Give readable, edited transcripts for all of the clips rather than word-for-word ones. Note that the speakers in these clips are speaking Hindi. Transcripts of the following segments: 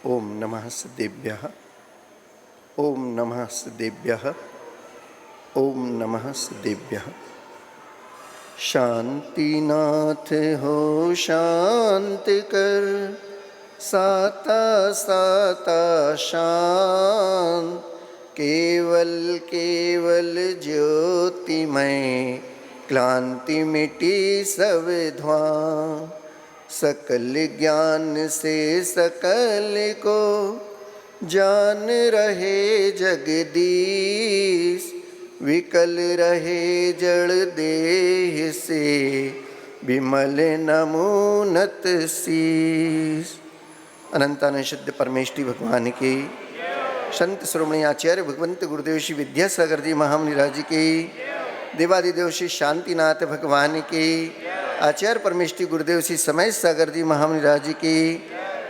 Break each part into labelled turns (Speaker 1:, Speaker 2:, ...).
Speaker 1: ओम नमः सिद्धेभ्यः। ओम नमः सिद्धेभ्यः। ओम नमः सिद्धेभ्यः। शांतिनाथ हो शांति कर, साता साता शांत। केवल केवल ज्योतिमय, क्लांति मिटी सब ध्वां। सकल ज्ञान से सकल को जान रहे जगदीश। विकल रहे जड़ देह से, विमल नमोनत शीस। अनंतानंद शुद्ध परमेष्टि भगवान के, संत श्रोमणी आचार्य भगवंत गुरुदेव श्री विद्यासागर जी महामुनि राज के, देवादिदेव श्री शांतिनाथ भगवान के, आचार्य परमेष्टि गुरुदेव श्री समय सागर जी महामुनि राज के,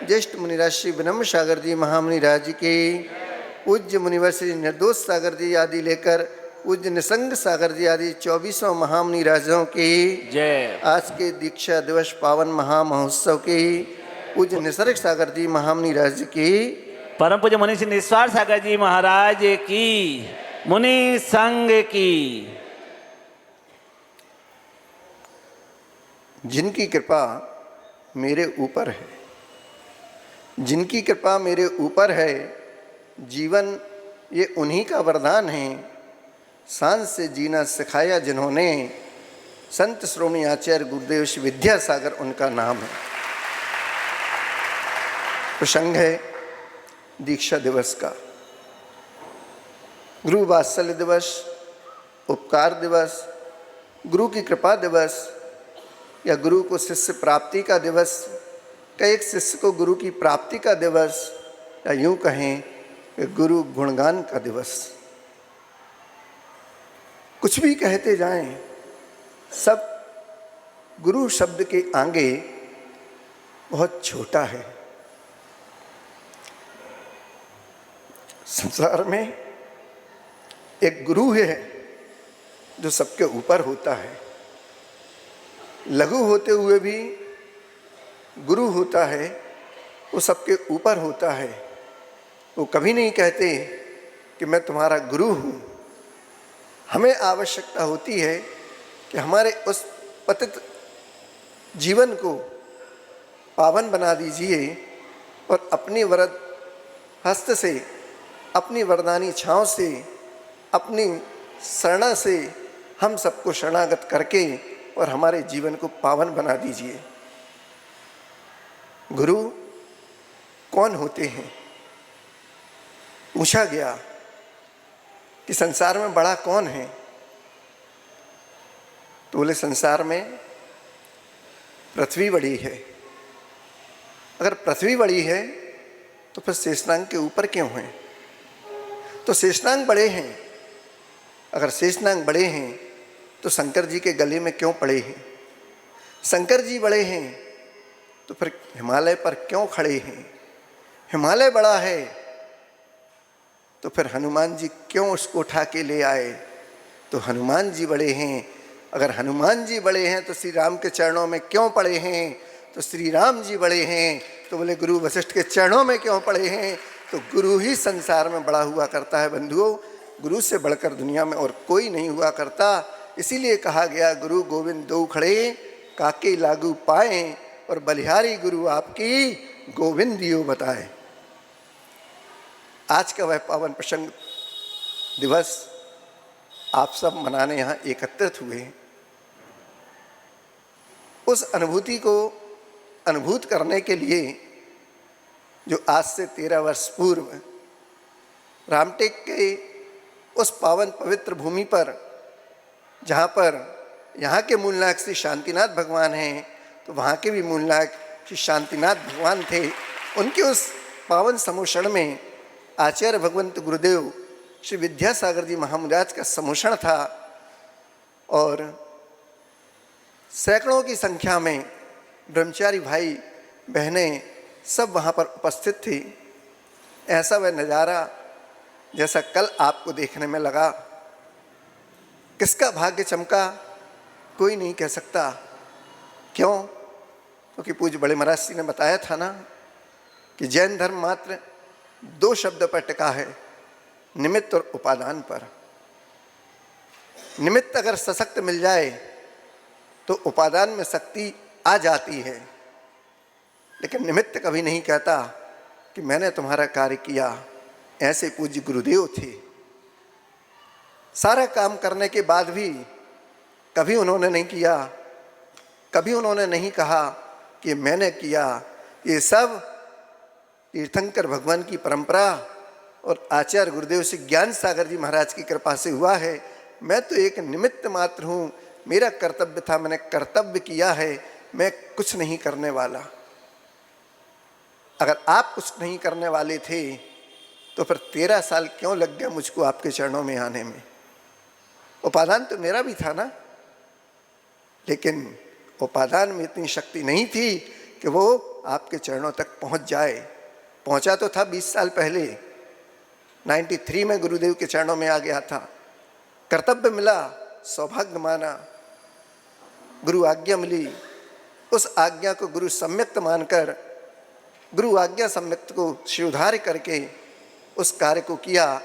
Speaker 1: ज्येष्ठ मुनिराज श्री ब्रह्म सागर जी महामुनि राज के, पूज्य मुनिवर श्री निर्दोष सागर जी आदि लेकर पूज्य निसंग सागर जी आदि 24 महामुनि राजों के
Speaker 2: जय।
Speaker 1: आज के दीक्षा दिवस पावन महामहोत्सव के पूज्य निसर्ग सागर जी महामुनि राज के,
Speaker 2: परम पूज्य मुनि श्री निस्वार सागर जी महाराज की, मुनि संघ की।
Speaker 1: जिनकी कृपा मेरे ऊपर है, जिनकी कृपा मेरे ऊपर है, जीवन ये उन्हीं का वरदान है। सांस से जीना सिखाया जिन्होंने, संत श्रोमणी आचार्य गुरुदेव श्री विद्यासागर उनका नाम है। प्रसंग है दीक्षा दिवस का। गुरु वात्सल्य दिवस, उपकार दिवस, गुरु की कृपा दिवस या गुरु को शिष्य प्राप्ति का दिवस, का एक शिष्य को गुरु की प्राप्ति का दिवस, या यूं कहें कि गुरु गुणगान का दिवस। कुछ भी कहते जाएं, सब गुरु शब्द के आगे बहुत छोटा है। संसार में एक गुरु है जो सबके ऊपर होता है। लघु होते हुए भी गुरु होता है, वो सबके ऊपर होता है। वो कभी नहीं कहते कि मैं तुम्हारा गुरु हूँ। हमें आवश्यकता होती है कि हमारे उस पतित जीवन को पावन बना दीजिए और अपनी वरद हस्त से, अपनी वरदानी छाँव से, अपनी शरणा से हम सबको शरणागत करके और हमारे जीवन को पावन बना दीजिए। गुरु कौन होते हैं? पूछा गया कि संसार में बड़ा कौन है? तो बोले संसार में पृथ्वी बड़ी है। अगर पृथ्वी बड़ी है तो फिर शेषनाग के ऊपर क्यों हैं? तो शेषनाग बड़े हैं। अगर शेषनाग बड़े हैं तो शंकर जी के गले में क्यों पड़े हैं? शंकर जी बड़े हैं तो फिर हिमालय पर क्यों खड़े हैं? हिमालय बड़ा है तो फिर हनुमान जी क्यों उसको उठा के ले आए? तो हनुमान जी बड़े हैं। अगर हनुमान जी बड़े हैं तो श्री राम के चरणों में क्यों पड़े हैं? तो श्री राम जी बड़े हैं। तो बोले गुरु वशिष्ठ के चरणों में क्यों पड़े हैं? तो गुरु ही संसार में बड़ा हुआ करता है बंधुओं। गुरु से बढ़कर दुनिया में और कोई नहीं हुआ करता। इसीलिए कहा गया गुरु गोविंद दो खड़े, काके लागू पाए, और बलिहारी गुरु आपकी गोविंदियो बताए। आज का वह पावन प्रसंग दिवस आप सब मनाने यहाँ एकत्रित हुए। उस अनुभूति को अनुभूत करने के लिए जो आज से 13 वर्ष पूर्व रामटेक के उस पावन पवित्र भूमि पर, जहाँ पर यहाँ के मूलनायक श्री शांतिनाथ भगवान हैं, तो वहाँ के भी मूलनायक श्री शांतिनाथ भगवान थे। उनके उस पावन समोषण में आचार्य भगवंत गुरुदेव श्री विद्यासागर जी महामुराज का समोषण था और सैकड़ों की संख्या में ब्रह्मचारी भाई बहनें सब वहाँ पर उपस्थित थी। ऐसा वह नज़ारा जैसा कल आपको देखने में लगा। किसका भाग्य चमका कोई नहीं कह सकता। क्यों? क्योंकि पूज्य बड़े महाराज जी ने बताया था ना कि जैन धर्म मात्र 2 शब्द पर टिका है, निमित्त और उपादान पर। निमित्त अगर सशक्त मिल जाए तो उपादान में शक्ति आ जाती है, लेकिन निमित्त कभी नहीं कहता कि मैंने तुम्हारा कार्य किया। ऐसे पूज्य गुरुदेव थे। सारा काम करने के बाद भी कभी उन्होंने नहीं किया, कभी उन्होंने नहीं कहा कि मैंने किया। ये सब तीर्थंकर भगवान की परंपरा और आचार्य गुरुदेव श्री ज्ञान सागर जी महाराज की कृपा से हुआ है। मैं तो एक निमित्त मात्र हूँ, मेरा कर्तव्य था, मैंने कर्तव्य किया है, मैं कुछ नहीं करने वाला। अगर आप कुछ नहीं करने वाले थे तो फिर 13 साल क्यों लग गया मुझको आपके चरणों में आने में? उपादान तो मेरा भी था ना, लेकिन उपादान में इतनी शक्ति नहीं थी कि वो आपके चरणों तक पहुंच जाए। पहुंचा तो था 20 साल पहले, 93 में गुरुदेव के चरणों में आ गया था। कर्तव्य मिला, सौभाग्य माना, गुरु आज्ञा मिली, उस आज्ञा को गुरु सम्यक्त मानकर, गुरु आज्ञा सम्यक्त को शिरोधार्य करके उस कार्य को किया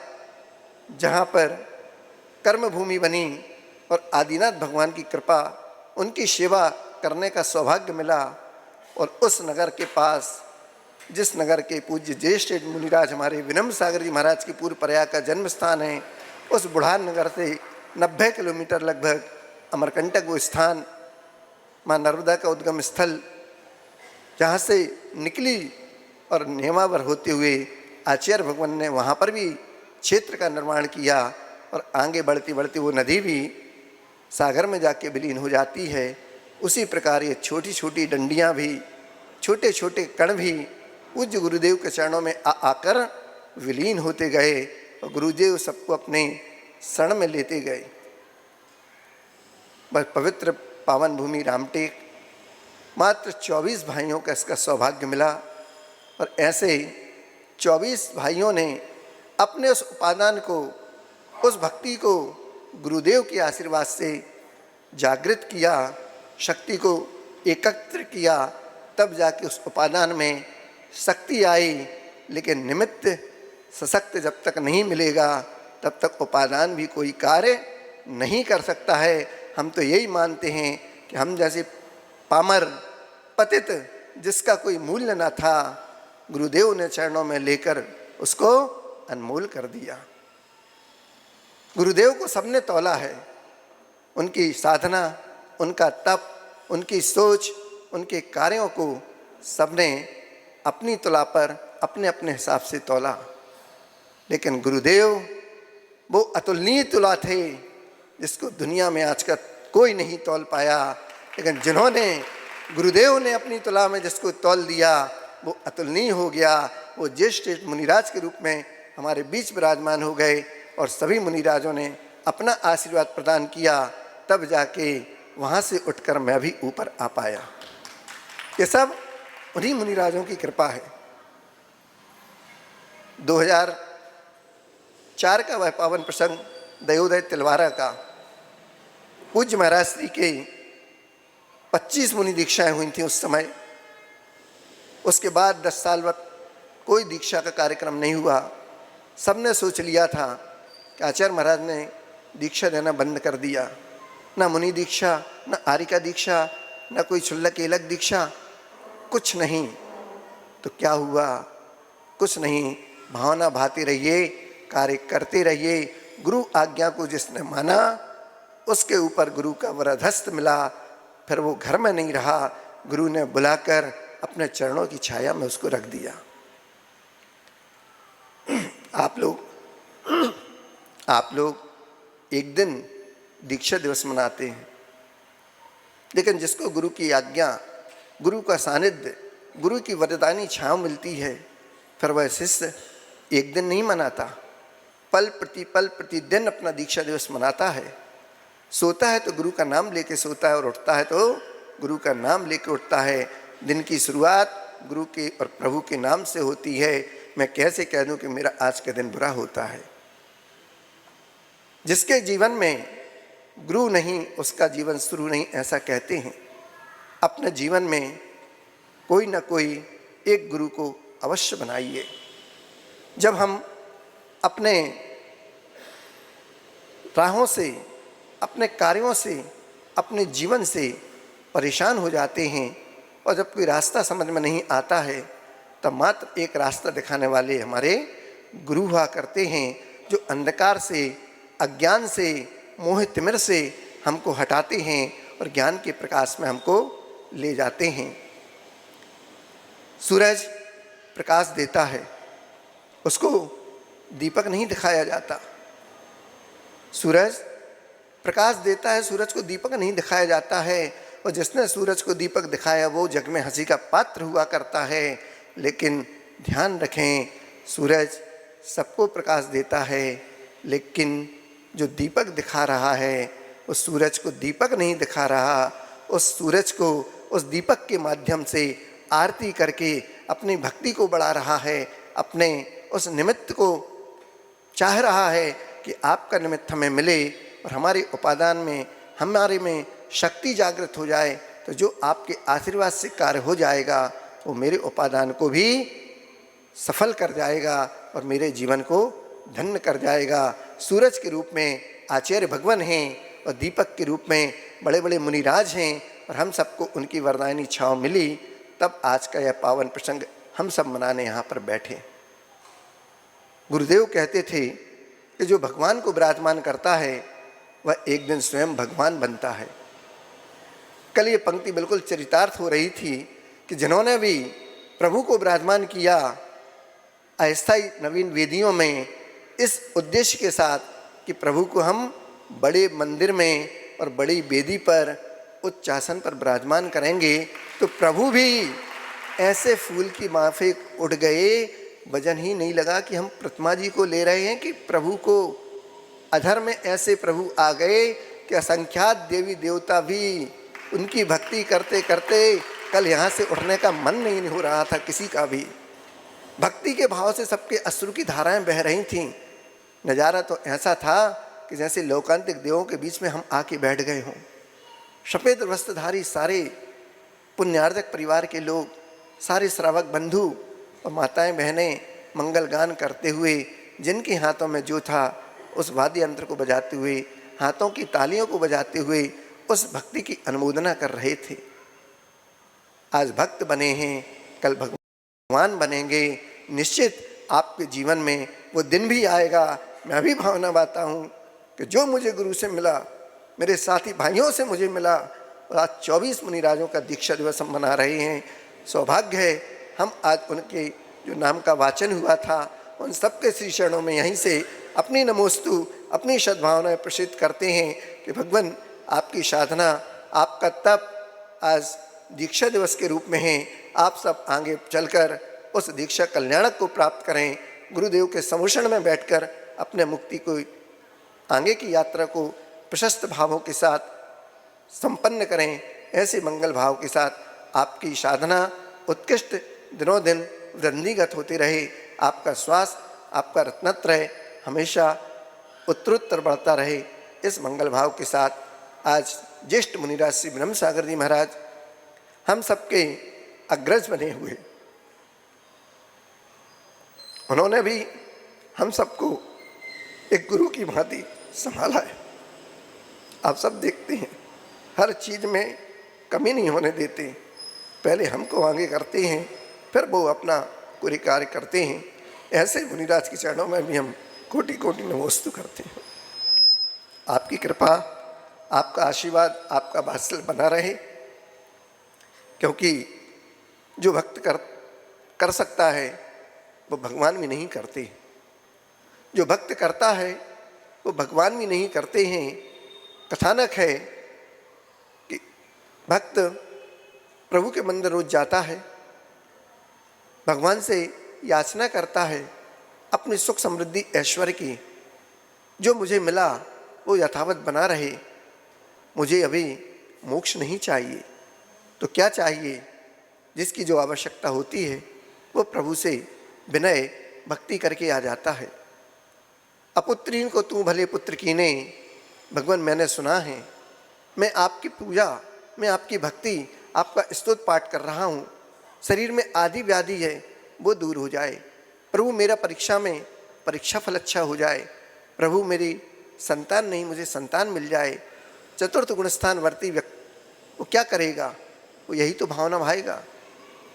Speaker 1: जहाँ पर कर्म भूमि बनी और आदिनाथ भगवान की कृपा, उनकी सेवा करने का सौभाग्य मिला। और उस नगर के पास, जिस नगर के पूज्य ज्येष्ठ मुनिराज हमारे विनम्र सागर जी महाराज की पूर्व प्रयाग का जन्म स्थान है, उस बुढ़ान नगर से 90 किलोमीटर लगभग अमरकंटक वो स्थान, माँ नर्मदा का उद्गम स्थल, जहाँ से निकली और नेमावर होते हुए आचार्य भगवान ने वहाँ पर भी क्षेत्र का निर्माण किया। और आगे बढ़ती बढ़ती वो नदी भी सागर में जाके विलीन हो जाती है। उसी प्रकार ये छोटी छोटी डंडियाँ भी, छोटे छोटे कण भी पूज्य गुरुदेव के चरणों में आकर विलीन होते गए और गुरुदेव सबको अपने शरण में लेते गए। बस पवित्र पावन भूमि रामटेक, मात्र 24 भाइयों का इसका सौभाग्य मिला। और ऐसे 24 भाइयों ने अपने उस उपादान को, उस भक्ति को गुरुदेव के आशीर्वाद से जागृत किया, शक्ति को एकत्र किया, तब जाके उस उपादान में शक्ति आई। लेकिन निमित्त सशक्त जब तक नहीं मिलेगा तब तक उपादान भी कोई कार्य नहीं कर सकता है। हम तो यही मानते हैं कि हम जैसे पामर पतित, जिसका कोई मूल्य न था, गुरुदेव ने चरणों में लेकर उसको अनमोल कर दिया। गुरुदेव को सबने तौला है, उनकी साधना, उनका तप, उनकी सोच, उनके कार्यों को सबने अपनी तुला पर अपने अपने हिसाब से तौला। लेकिन गुरुदेव वो अतुलनीय तुला थे जिसको दुनिया में आज का कोई नहीं तौल पाया। लेकिन जिन्होंने, गुरुदेव ने अपनी तुला में जिसको तौल दिया वो अतुलनीय हो गया। वो ज्येष्ठ मुनिराज के रूप में हमारे बीच विराजमान हो गए और सभी मुनिराजों ने अपना आशीर्वाद प्रदान किया, तब जाके वहाँ से उठकर मैं भी ऊपर आ पाया। ये सब उन्हीं मुनिराजों की कृपा है। 2004 का वह पावन प्रसंग दयोदय तिलवारा का, पूज्य महाराज श्री के 25 मुनि दीक्षाएं हुई थी उस समय। उसके बाद 10 साल वक्त कोई दीक्षा का कार्यक्रम नहीं हुआ। सबने सोच लिया था कि आचार्य महाराज ने दीक्षा देना बंद कर दिया, ना मुनि दीक्षा, ना आरिका दीक्षा, ना कोई क्षुल्लक एलक दीक्षा, कुछ नहीं। तो क्या हुआ? कुछ नहीं, भावना भाते रहिए, कार्य करते रहिए। गुरु आज्ञा को जिसने माना उसके ऊपर गुरु का वरदहस्त मिला। फिर वो घर में नहीं रहा, गुरु ने बुलाकर अपने चरणों की छाया में उसको रख दिया। आप लोग एक दिन दीक्षा दिवस मनाते हैं, लेकिन जिसको गुरु की आज्ञा, गुरु का सानिध्य, गुरु की वरदानी छाँव मिलती है, फिर वह शिष्य एक दिन नहीं मनाता, पल प्रतिदिन अपना दीक्षा दिवस मनाता है। सोता है तो गुरु का नाम लेके सोता है और उठता है तो गुरु का नाम लेके उठता है। दिन की शुरुआत गुरु के और प्रभु के नाम से होती है। मैं कैसे कह दूं कि मेरा आज का दिन बुरा होता है? जिसके जीवन में गुरु नहीं उसका जीवन शुरू नहीं, ऐसा कहते हैं। अपने जीवन में कोई ना कोई एक गुरु को अवश्य बनाइए। जब हम अपने राहों से, अपने कार्यों से, अपने जीवन से परेशान हो जाते हैं और जब कोई रास्ता समझ में नहीं आता है, तब मात्र एक रास्ता दिखाने वाले हमारे गुरु हुआ करते हैं, जो अंधकार से, अज्ञान से, मोह तिमिर से हमको हटाते हैं और ज्ञान के प्रकाश में हमको ले जाते हैं। सूरज प्रकाश देता है, उसको दीपक नहीं दिखाया जाता। सूरज प्रकाश देता है, सूरज को दीपक नहीं दिखाया जाता है। और जिसने सूरज को दीपक दिखाया वो जग में हंसी का पात्र हुआ करता है। लेकिन ध्यान रखें, सूरज सबको प्रकाश देता है, लेकिन जो दीपक दिखा रहा है उस सूरज को दीपक नहीं दिखा रहा। उस सूरज को उस दीपक के माध्यम से आरती करके अपनी भक्ति को बढ़ा रहा है, अपने उस निमित्त को चाह रहा है कि आपका निमित्त हमें मिले और हमारे उपादान में, हमारे में शक्ति जागृत हो जाए। तो जो आपके आशीर्वाद से कार्य हो जाएगा वो मेरे उपादान को भी सफल कर जाएगा और मेरे जीवन को धन्य कर जाएगा। सूरज के रूप में आचार्य भगवान हैं और दीपक के रूप में बड़े बड़े मुनिराज हैं और हम सबको उनकी वरदायनी छाँव मिली। तब आज का यह पावन प्रसंग हम सब मनाने यहाँ पर बैठे। गुरुदेव कहते थे कि जो भगवान को विराजमान करता है वह एक दिन स्वयं भगवान बनता है। कल ये पंक्ति बिल्कुल चरितार्थ हो रही थी कि जिन्होंने भी प्रभु को विराजमान किया अस्थायी नवीन वेदियों में इस उद्देश्य के साथ कि प्रभु को हम बड़े मंदिर में और बड़ी वेदी पर उच्च आसन पर विराजमान करेंगे, तो प्रभु भी ऐसे फूल की माफिक उठ गए, वजन ही नहीं लगा कि हम प्रतिमा जी को ले रहे हैं कि प्रभु को। अधर में ऐसे प्रभु आ गए कि असंख्यात देवी देवता भी उनकी भक्ति करते करते कल यहाँ से उठने का मन नहीं हो रहा था किसी का भी। भक्ति के भाव से सबके अश्रु की धाराएं बह रही थीं। नज़ारा तो ऐसा था कि जैसे लौकांतिक देवों के बीच में हम आके बैठ गए हों। सफ़ेद वस्त्रधारी सारे पुण्यार्जक परिवार के लोग, सारे श्रावक बंधु और माताएं बहनें मंगल गान करते हुए, जिनके हाथों में जो था उस वाद्य यंत्र को बजाते हुए, हाथों की तालियों को बजाते हुए उस भक्ति की अनुमोदना कर रहे थे। आज भक्त बने हैं, कल भगवान बनेंगे। निश्चित आपके जीवन में वो दिन भी आएगा। मैं भी भावना बाता हूँ कि जो मुझे गुरु से मिला, मेरे साथी भाइयों से मुझे मिला, और आज 24 मुनिराजों का दीक्षा दिवस हम मना रहे हैं। सौभाग्य है हम आज उनके जो नाम का वाचन हुआ था उन सबके श्री चरणों में यहीं से अपनी नमोस्तु, अपनी सद्भावनाएं प्रसिद्ध करते हैं कि भगवान आपकी साधना, आपका तप आज दीक्षा दिवस के रूप में है। आप सब आगे चलकर उस दीक्षा कल्याणक को प्राप्त करें। गुरुदेव के समुषण में बैठकर अपने मुक्ति को, आगे की यात्रा को प्रशस्त भावों के साथ संपन्न करें। ऐसे मंगल भाव के साथ आपकी साधना उत्कृष्ट दिनों दिन वृद्धिगत होती रहे। आपका स्वास्थ्य, आपका रत्नत्रय हमेशा उत्तरोत्तर बढ़ता रहे। इस मंगल भाव के साथ आज ज्येष्ठ मुनिराज श्री ब्रह्म सागर जी महाराज हम सबके अग्रज बने हुए, उन्होंने भी हम सबको एक गुरु की भांति संभाला है। आप सब देखते हैं हर चीज़ में कमी नहीं होने देते। पहले हमको आगे करते हैं, फिर वो अपना पूरी कार्य करते हैं। ऐसे मुनिराज के चरणों में भी हम कोटि कोटि नमोस्तु करते हैं। आपकी कृपा, आपका आशीर्वाद, आपका वात्सल्य बना रहे, क्योंकि जो भक्त कर सकता है वो भगवान भी नहीं करते। जो भक्त करता है वो भगवान भी नहीं करते हैं। कथानक है कि भक्त प्रभु के मंदिर रोज जाता है, भगवान से याचना करता है अपनी सुख समृद्धि ऐश्वर्य की। जो मुझे मिला वो यथावत बना रहे, मुझे अभी मोक्ष नहीं चाहिए। तो क्या चाहिए? जिसकी जो आवश्यकता होती है वो प्रभु से विनय भक्ति करके आ जाता है। अपुत्रीन को तू भले पुत्र कीने, भगवान मैंने सुना है, मैं आपकी पूजा, मैं आपकी भक्ति, आपका स्तुति पाठ कर रहा हूँ। शरीर में आदि व्याधि है, वो दूर हो जाए। प्रभु मेरा परीक्षा में परीक्षा फल अच्छा हो जाए। प्रभु मेरी संतान नहीं, मुझे संतान मिल जाए। चतुर्थ गुणस्थान वर्ती व्यक्ति वो क्या करेगा? वो यही तो भावना भाएगा।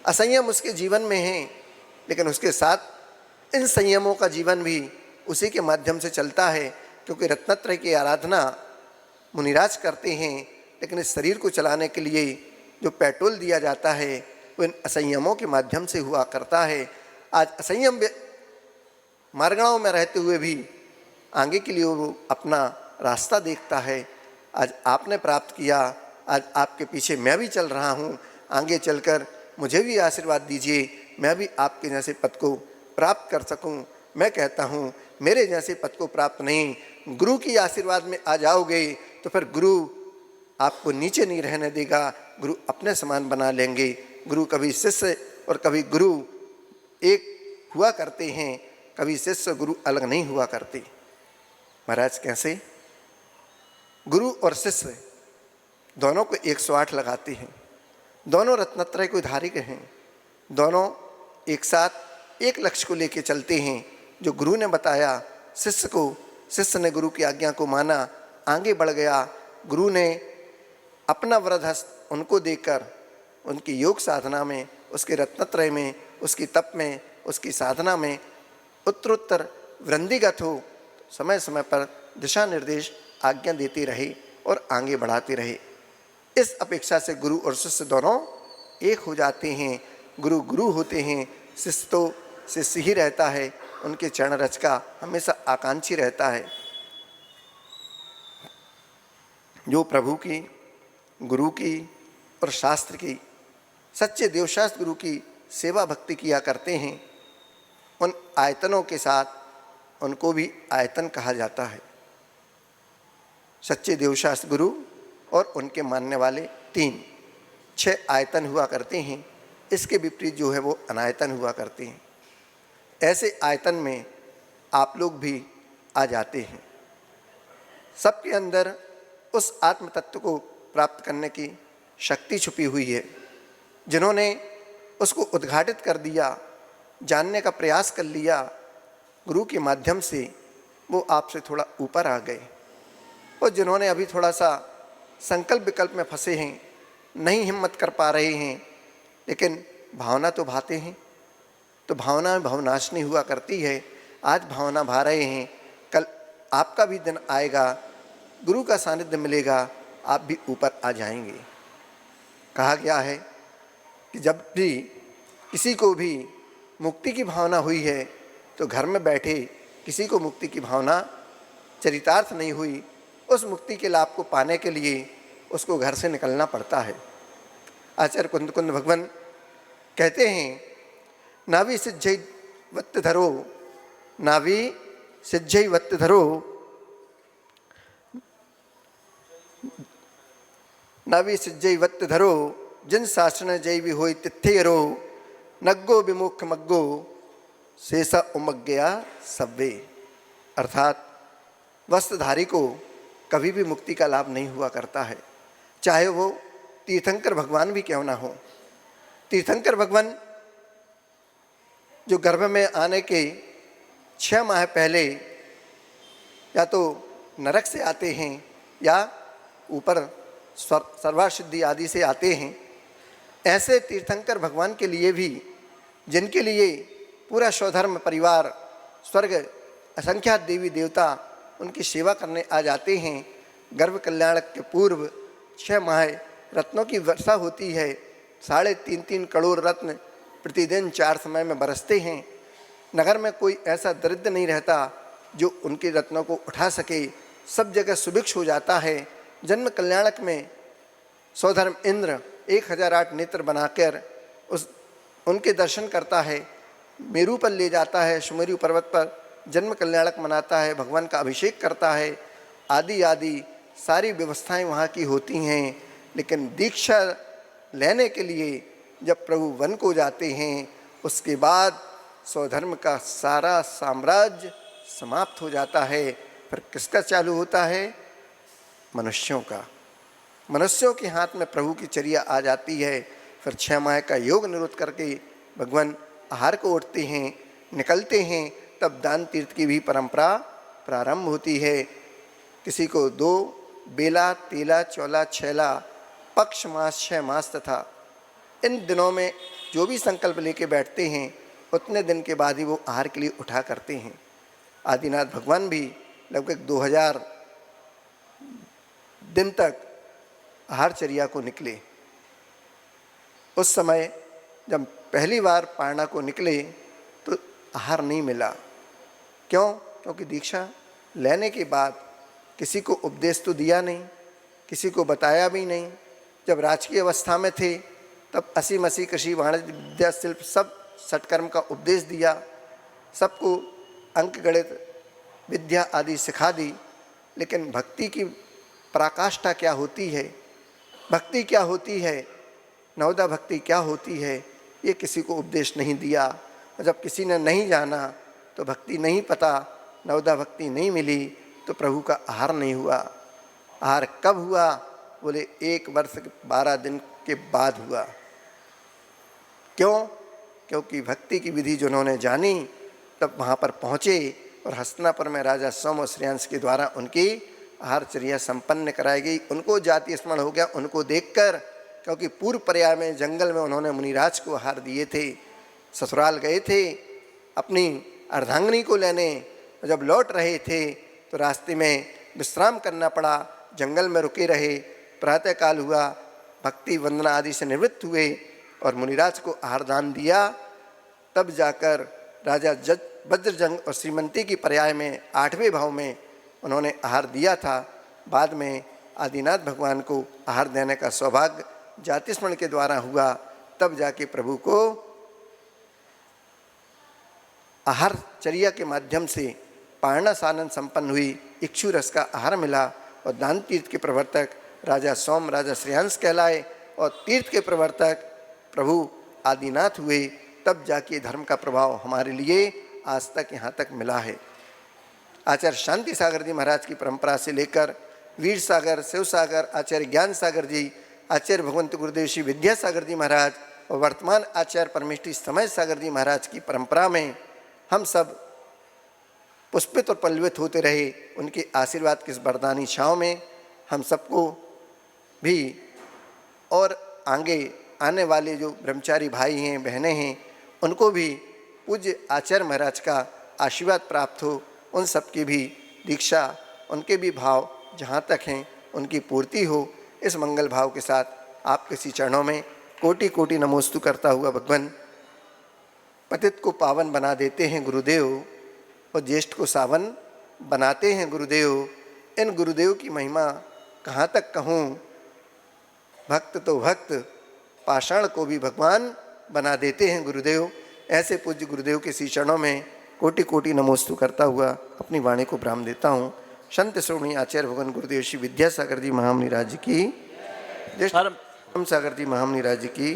Speaker 1: असंयम उसके जीवन में है, लेकिन उसके साथ इन संयमों का जीवन भी उसी के माध्यम से चलता है, क्योंकि रत्नत्रय की आराधना मुनिराज करते हैं, लेकिन इस शरीर को चलाने के लिए जो पेट्रोल दिया जाता है वो इन असंयमों के माध्यम से हुआ करता है। आज असंयम मार्गणाओं में रहते हुए भी आगे के लिए वो अपना रास्ता देखता है। आज आपने प्राप्त किया, आज आपके पीछे मैं भी चल रहा हूँ, आगे चलकर मुझे भी आशीर्वाद दीजिए, मैं भी आपके जैसे पद को प्राप्त कर सकूँ। मैं कहता हूँ मेरे जैसे पद को प्राप्त नहीं, गुरु की आशीर्वाद में आ जाओगे तो फिर गुरु आपको नीचे नहीं रहने देगा, गुरु अपने समान बना लेंगे। गुरु कभी शिष्य और कभी गुरु एक हुआ करते हैं, कभी शिष्य गुरु अलग नहीं हुआ करते। महाराज कैसे? गुरु और शिष्य दोनों को 108 लगाते हैं, दोनों रत्नत्रय को धारिक हैं, दोनों एक साथ एक लक्ष्य को लेकर चलते हैं। जो गुरु ने बताया शिष्य ने गुरु की आज्ञा को माना, आगे बढ़ गया। गुरु ने अपना वरद हस्त उनको देकर उनकी योग साधना में, उसके रत्नत्रय में, उसकी तप में, उसकी साधना में उत्तरोत्तर वृद्धिगत हो, समय समय पर दिशा निर्देश आज्ञा देते रहे और आगे बढ़ाते रहे। इस अपेक्षा से गुरु और शिष्य दोनों एक हो जाते हैं। गुरु गुरु होते हैं, शिष्य तो शिष्य ही रहता है, उनके चरण रज का हमेशा आकांक्षी रहता है। जो प्रभु की, गुरु की और शास्त्र की, सच्चे देवशास्त्र गुरु की सेवा भक्ति किया करते हैं, उन आयतनों के साथ उनको भी आयतन कहा जाता है। सच्चे देवशास्त्र गुरु और उनके मानने वाले 6 आयतन हुआ करते हैं। इसके विपरीत जो है वो अनायतन हुआ करते हैं। ऐसे आयतन में आप लोग भी आ जाते हैं। सबके अंदर उस आत्म तत्व को प्राप्त करने की शक्ति छुपी हुई है। जिन्होंने उसको उद्घाटित कर दिया, जानने का प्रयास कर लिया गुरु के माध्यम से, वो आपसे थोड़ा ऊपर आ गए। और जिन्होंने अभी थोड़ा सा संकल्प विकल्प में फंसे हैं, नहीं हिम्मत कर पा रहे हैं, लेकिन भावना तो भाते हैं, तो भावना भावनाशनी हुआ करती है। आज भावना भा रहे हैं, कल आपका भी दिन आएगा, गुरु का सानिध्य मिलेगा, आप भी ऊपर आ जाएंगे। कहा गया है कि जब भी किसी को भी मुक्ति की भावना हुई है तो घर में बैठे किसी को मुक्ति की भावना चरितार्थ नहीं हुई, उस मुक्ति के लाभ को पाने के लिए उसको घर से निकलना पड़ता है। आचार्य कुंद भगवान कहते हैं, नाभि सिज्जै वत्त धरो, नाभि सिज्जै वत्त धरो, नाभि सिज्जै वत्त धरो, जिन शासन जय भी होई तिथेरो, नग्गो विमुख मग्गो शेषा उमग्गया सब्वे। अर्थात वस्त्रधारी को कभी भी मुक्ति का लाभ नहीं हुआ करता है, चाहे वो तीर्थंकर भगवान भी क्यों ना हो। तीर्थंकर भगवान जो गर्भ में आने के 6 माह पहले या तो नरक से आते हैं या ऊपर सर्वासिद्धि आदि से आते हैं, ऐसे तीर्थंकर भगवान के लिए भी, जिनके लिए पूरा स्वधर्म परिवार, स्वर्ग, असंख्यात देवी देवता उनकी सेवा करने आ जाते हैं, गर्भ कल्याण के पूर्व 6 माह रत्नों की वर्षा होती है। 3.5 करोड़ रत्न प्रतिदिन 4 समय में बरसते हैं। नगर में कोई ऐसा दरिद्र नहीं रहता जो उनके रत्नों को उठा सके। सब जगह सुभिक्ष हो जाता है। जन्म कल्याणक में सौधर्म इंद्र 1008 नेत्र बनाकर उनके दर्शन करता है, मेरू पर ले जाता है, सुमेरु पर्वत पर जन्म कल्याणक मनाता है, भगवान का अभिषेक करता है, आदि आदि सारी व्यवस्थाएं वहाँ की होती हैं। लेकिन दीक्षा लेने के लिए जब प्रभु वन को जाते हैं, उसके बाद स्वधर्म का सारा साम्राज्य समाप्त हो जाता है। फिर किसका चालू होता है? मनुष्यों का। मनुष्यों के हाथ में प्रभु की चर्या आ जाती है। फिर 6 माह का योग निरुद्ध करके भगवान आहार को उठते हैं, निकलते हैं, तब दान तीर्थ की भी परंपरा प्रारंभ होती है। किसी को 2 बेला, तेला, चौला, छैला, पक्ष मास, 6 मास तथा इन दिनों में जो भी संकल्प लेके बैठते हैं उतने दिन के बाद ही वो आहार के लिए उठा करते हैं। आदिनाथ भगवान भी लगभग 2000 दिन तक आहारचर्या को निकले। उस समय जब पहली बार पारणा को निकले तो आहार नहीं मिला। क्यों? क्योंकि दीक्षा लेने के बाद किसी को उपदेश तो दिया नहीं, किसी को बताया भी नहीं। जब राजकीय अवस्था में थे तब 80 मसी कृषि वाणिज्य विद्या शिल्प सब सटकर्म का उपदेश दिया, सबको अंक गणित विद्या आदि सिखा दी। लेकिन भक्ति की पराकाष्ठा क्या होती है, भक्ति क्या होती है, नवदा भक्ति क्या होती है, ये किसी को उपदेश नहीं दिया। और जब किसी ने नहीं जाना तो भक्ति नहीं पता, नवदा भक्ति नहीं मिली तो प्रभु का आहार नहीं हुआ। आहार कब हुआ? बोले 1 वर्ष 12 दिन के बाद हुआ। क्यों? क्योंकि भक्ति की विधि जिन्होंने जानी तब वहाँ पर पहुँचे और हस्तिनापुर में राजा सोम और श्रेयांश के द्वारा उनकी आहारचर्या संपन्न कराई गई। उनको जाति स्मरण हो गया उनको देखकर, क्योंकि पूर्व पर्याय में जंगल में उन्होंने मुनिराज को आहार दिए थे। ससुराल गए थे अपनी अर्धांगिनी को लेने, जब लौट रहे थे तो रास्ते में विश्राम करना पड़ा, जंगल में रुके रहे। प्रातःकाल हुआ, भक्ति वंदना आदि से निवृत्त हुए और मुनिराज को आहार दान दिया। तब जाकर राजा वज्रजंग और श्रीमंती की पर्याय में 8वें भाव में उन्होंने आहार दिया था। बाद में आदिनाथ भगवान को आहार देने का सौभाग्य जाति स्मरण के द्वारा हुआ। तब जाके प्रभु को आहारचर्या के माध्यम से पारणा सानन संपन्न हुई, इक्षु रस का आहार मिला और दान तीर्थ के प्रवर्तक राजा सोम, राजा श्रेयांश कहलाए और तीर्थ के प्रवर्तक प्रभु आदिनाथ हुए। तब जाके धर्म का प्रभाव हमारे लिए आज तक यहाँ तक मिला है। आचार्य शांति सागर जी महाराज की परंपरा से लेकर वीर सागर, शिव सागर, आचार्य ज्ञान सागर जी, आचार्य भगवंत गुरुदेव श्री विद्यासागर जी महाराज और वर्तमान आचार्य परमेष्ठी समय सागर जी महाराज की परंपरा में हम सब पुष्पित और पल्लवित होते रहे। उनके आशीर्वाद की इस वरदानी छाँव में हम सबको भी और आगे आने वाले जो ब्रह्मचारी भाई हैं, बहनें हैं, उनको भी पूज्य आचार्य महाराज का आशीर्वाद प्राप्त हो। उन सब की भी दीक्षा, उनके भी भाव जहाँ तक हैं उनकी पूर्ति हो। इस मंगल भाव के साथ आपके श्री चरणों में कोटि कोटि नमोस्तु करता हुआ भगवान, पतित को पावन बना देते हैं गुरुदेव और ज्येष्ठ को सावन बनाते हैं गुरुदेव। इन गुरुदेव की महिमा कहाँ तक कहूँ, भक्त तो भक्त, पाषाण को भी भगवान बना देते हैं गुरुदेव। ऐसे पूज्य गुरुदेव के श्री चरणों में कोटि कोटि नमोस्तु करता हुआ अपनी वाणी को विराम देता हूँ। संत श्रोमणी आचार्य भगवान गुरुदेव श्री विद्यासागर जी महामुनि राज्य की, ज्येष्ठ सागर जी महामुनि राज्य की।